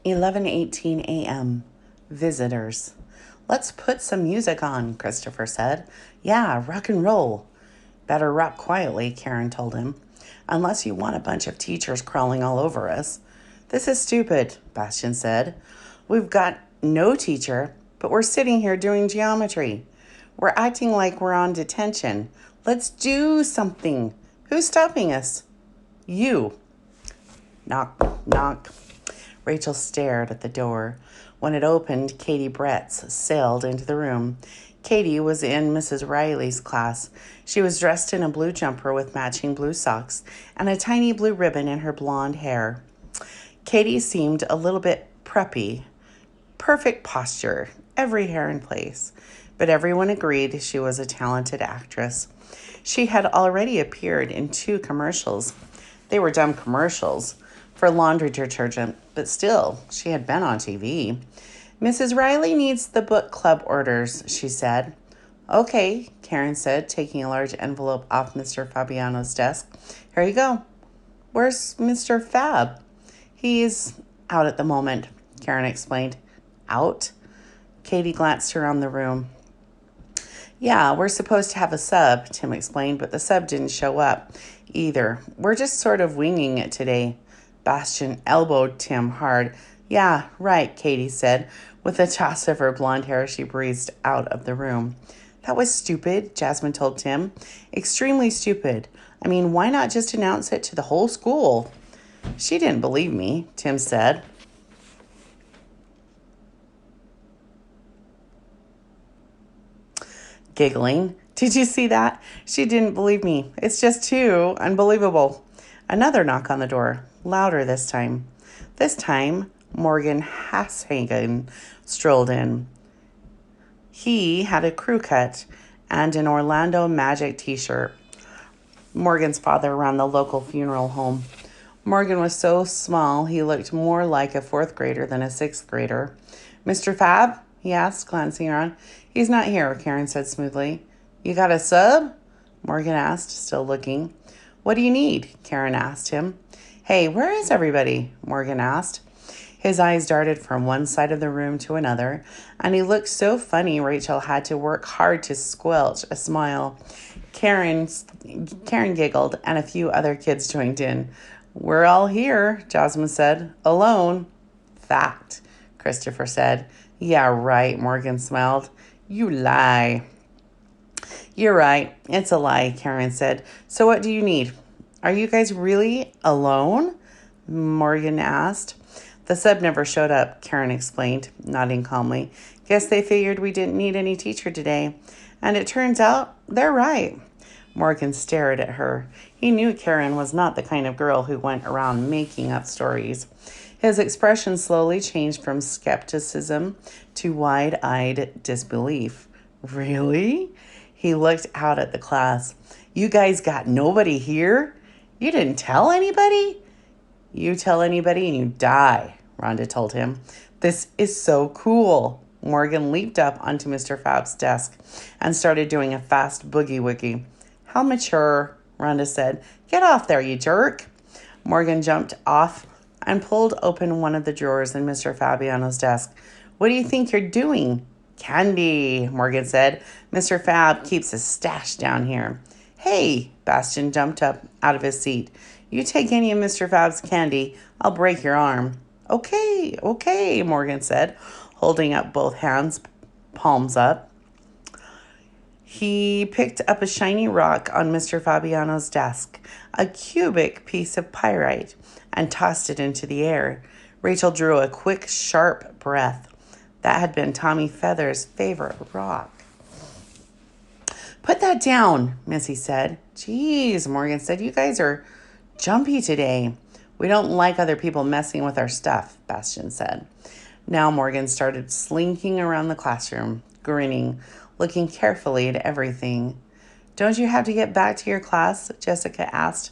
11:18 a.m. Visitors. Let's put some music on, Christopher said. Yeah, rock and roll. Better rock quietly, Karen told him. Unless you want a bunch of teachers crawling all over us. This is stupid, Bastian said. We've got no teacher, but we're sitting here doing geometry. We're acting like we're on detention. Let's do something. Who's stopping us? You. Knock, knock. Rachel stared at the door. When it opened, Katie Bretz sailed into the room. Katie was in Mrs. Riley's class. She was dressed in a blue jumper with matching blue socks and a tiny blue ribbon in her blonde hair. Katie seemed a little bit preppy. Perfect posture, every hair in place. But everyone agreed she was a talented actress. She had already appeared in 2 commercials. They were dumb commercials for laundry detergent, but still, she had been on TV. Mrs. Riley needs the book club orders, she said. Okay, Karen said, taking a large envelope off Mr. Fabiano's desk. Here you go. Where's Mr. Fab? He's out at the moment, Karen explained. Out? Katie glanced around the room. Yeah, we're supposed to have a sub, Tim explained, but the sub didn't show up either. We're just sort of winging it today. Bastian elbowed Tim hard. Yeah, right, Katie said. With a toss of her blonde hair, she breezed out of the room. That was stupid, Jasmine told Tim. Extremely stupid. I mean, why not just announce it to the whole school? She didn't believe me, Tim said. Giggling. Did you see that? She didn't believe me. It's just too unbelievable. Another knock on the door, louder this time. This time, Morgan Hashagen strolled in. He had a crew cut and an Orlando Magic t-shirt. Morgan's father ran the local funeral home. Morgan was so small he looked more like a 4th grader than a 6th grader. Mr. Fab? He asked, glancing around. He's not here, Karen said smoothly. You got a sub? Morgan asked, still looking. What do you need? Karen asked him. Hey, where is everybody? Morgan asked. His eyes darted from one side of the room to another, and he looked so funny Rachel had to work hard to squelch a smile. Karen giggled, and a few other kids joined in. We're all here, Jasmine said. Alone. Fact, Christopher said. Yeah, right, Morgan smiled. You lie. You're right. It's a lie, Karen said. So what do you need? Are you guys really alone? Morgan asked. The sub never showed up, Karen explained, nodding calmly. Guess they figured we didn't need any teacher today. And it turns out they're right. Morgan stared at her. He knew Karen was not the kind of girl who went around making up stories. His expression slowly changed from skepticism to wide-eyed disbelief. Really? He looked out at the class. You guys got nobody here? You didn't tell anybody? You tell anybody and you die, Rhonda told him. This is so cool. Morgan leaped up onto Mr. Fab's desk and started doing a fast boogie-woogie. How mature, Rhonda said. Get off there, you jerk. Morgan jumped off and pulled open one of the drawers in Mr. Fabiano's desk. What do you think you're doing? Candy, Morgan said. Mr. Fab keeps his stash down here. Hey, Bastian jumped up out of his seat. You take any of Mr. Fab's candy, I'll break your arm. Okay, Morgan said, holding up both hands, palms up. He picked up a shiny rock on Mr. Fabiano's desk, a cubic piece of pyrite, and tossed it into the air. Rachel drew a quick, sharp breath. That had been Tommy Feather's favorite rock. Put that down, Missy said. Geez, Morgan said, you guys are jumpy today. We don't like other people messing with our stuff, Bastian said. Now Morgan started slinking around the classroom, grinning, looking carefully at everything. Don't you have to get back to your class? Jessica asked.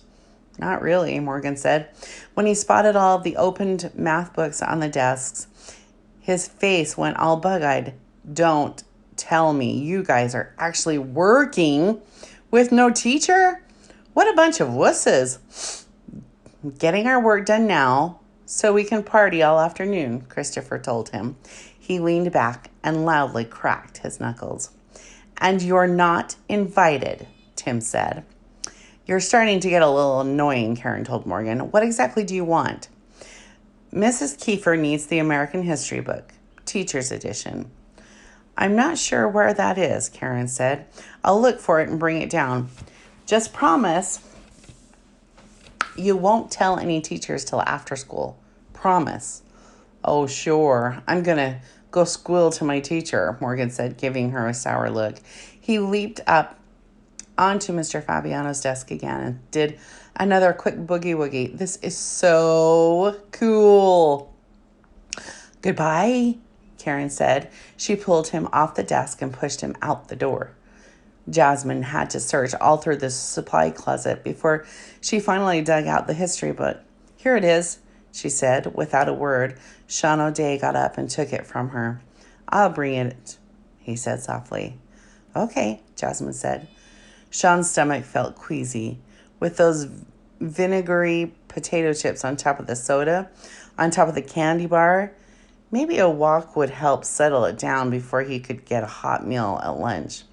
Not really, Morgan said. When he spotted all of the opened math books on the desks, his face went all bug-eyed. Don't tell me you guys are actually working with no teacher? What a bunch of wusses. Getting our work done now, So we can party all afternoon, Christopher told him. He leaned back and loudly cracked his knuckles. And you're not invited, Tim said. You're starting to get a little annoying, Karen told Morgan. What exactly do you want? Mrs. Kiefer needs the American History book, Teacher's Edition. I'm not sure where that is, Karen said. I'll look for it and bring it down. Just promise you won't tell any teachers till after school. Promise. Oh, sure. I'm going to go squeal to my teacher, Morgan said, giving her a sour look. He leaped up onto Mr. Fabiano's desk again and did another quick boogie woogie. This is so cool. Goodbye, Karen said. She pulled him off the desk and pushed him out the door. Jasmine had to search all through the supply closet before she finally dug out the history book. Here it is, she said. Without a word, Sean O'Day got up and took it from her. I'll bring it, he said softly. Okay, Jasmine said. Sean's stomach felt queasy. With those vinegary potato chips on top of the soda, on top of the candy bar, maybe a walk would help settle it down before he could get a hot meal at lunch.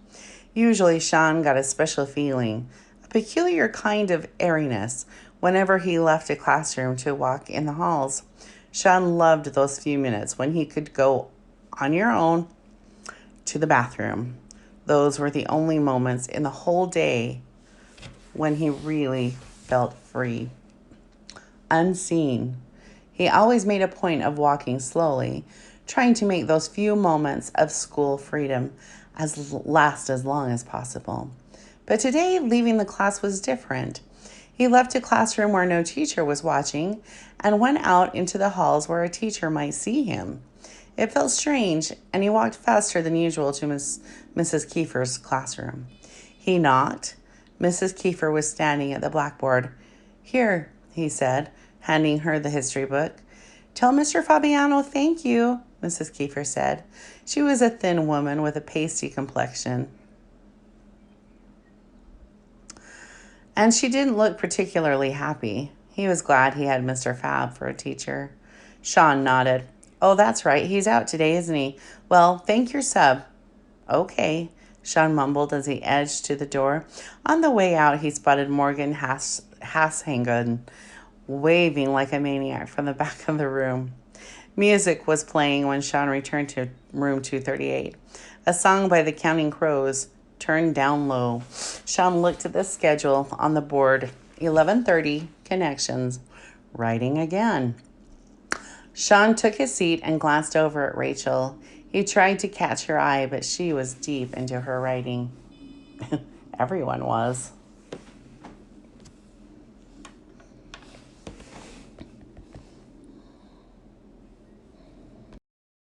Usually, Sean got a special feeling, a peculiar kind of airiness, whenever he left a classroom to walk in the halls. Sean loved those few minutes when he could go on your own to the bathroom. Those were the only moments in the whole day when he really felt free. Unseen. He always made a point of walking slowly, trying to make those few moments of school freedom last as long as possible. But today, leaving the class was different. He left a classroom where no teacher was watching and went out into the halls where a teacher might see him. It felt strange, and he walked faster than usual to Mrs. Kiefer's classroom. He knocked. Mrs. Kiefer was standing at the blackboard. Here, he said, handing her the history book. Tell Mr. Fabiano thank you, Mrs. Kiefer said. She was a thin woman with a pasty complexion, and she didn't look particularly happy. He was glad he had Mr. Fab for a teacher. Sean nodded. Oh, that's right. He's out today, isn't he? Well, thank your sub. Okay, Sean mumbled as he edged to the door. On the way out, he spotted Morgan Hashangen waving like a maniac from the back of the room. Music was playing when Sean returned to room 238. A song by the Counting Crows, turned down low. Sean looked at the schedule on the board. 11:30, connections. Writing again. Sean took his seat and glanced over at Rachel. He tried to catch her eye, but she was deep into her writing. Everyone was.